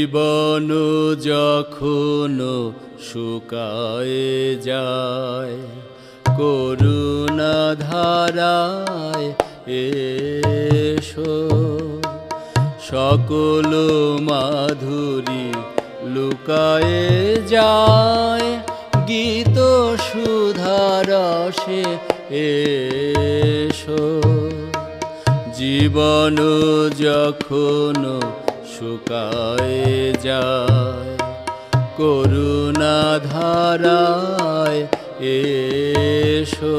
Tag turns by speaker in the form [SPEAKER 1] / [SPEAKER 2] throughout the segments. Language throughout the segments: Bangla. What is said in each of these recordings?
[SPEAKER 1] জীবন যখন শুকায়ে যায়, করুণা ধারায় এসো। সকল মাধুরী লুকায়ে যায়, গীত সুধারসে এসো। জীবন যখন শুকায়ে যায়, করুণা ধারায় এসো।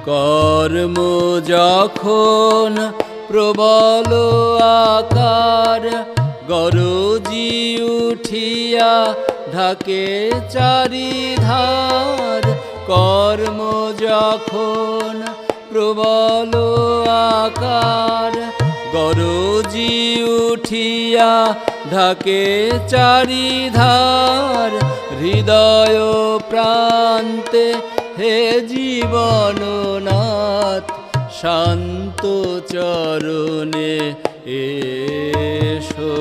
[SPEAKER 1] কর্ম যখন প্রবল আকার, গরজি উঠিয়া ঢাকে চারিধার। কর্ম যখন প্রবল আকার, গরজি উঠিয়া ঢাকে চারিধার। হৃদয় প্রান্তে হে জীবননাথ, শান্ত চরণে এসো।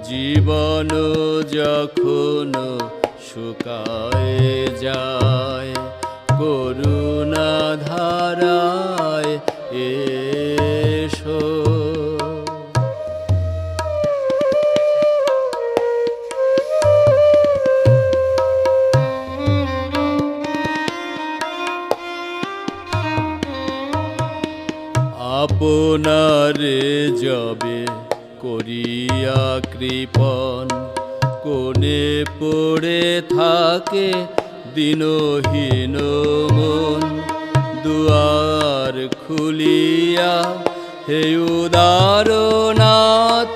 [SPEAKER 1] জীবন যখন শুকায়ে যায়, করুণা ধারায় এসো। আপনারে যবে করিয়া কৃপণ, কোণে পড়ে থাকে দীনহীন মন। দুয়ার খুলিয়া হে উদারনাথ,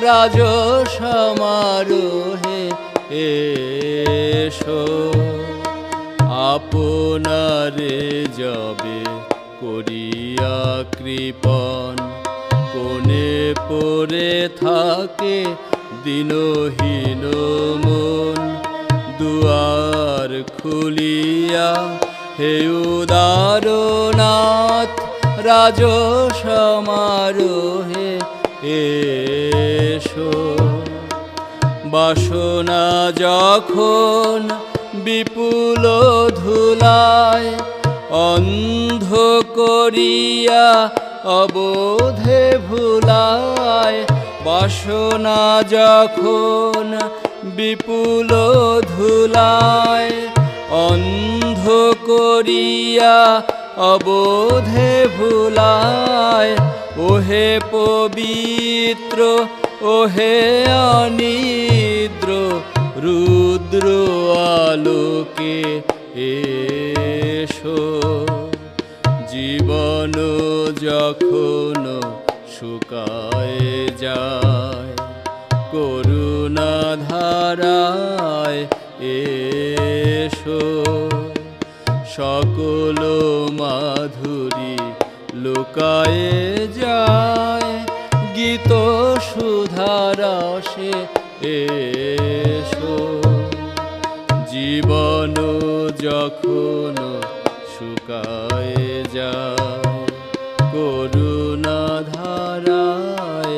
[SPEAKER 1] রাজসমারোহে এসো। আপনারে যবে করিয়া কৃপণ, কোণে পড়ে থাকে দীনহীন মন। দুয়ার খুলিয়া হে উদারনাথ, রাজসমারোহে এসো। বাসনা যখন বিপুল ধুলায়, অন্ধ করিয়া অবোধে ভুলায়। বাসনা যখন বিপুল ধুলায়, অন্ধ করিয়া অবোধে ভুলায়। ওহে পবিত্র ওহে অনিদ্র, রুদ্র আলোকে এসো। জীবন যখন শুকায়ে যায়, করুণা ধারায় এসো। সকল মাধুরী লুকায়ে যায়, গীত সুধারসে এসো। জীবন যখন শুকায়ে যায়, করুণা ধারায়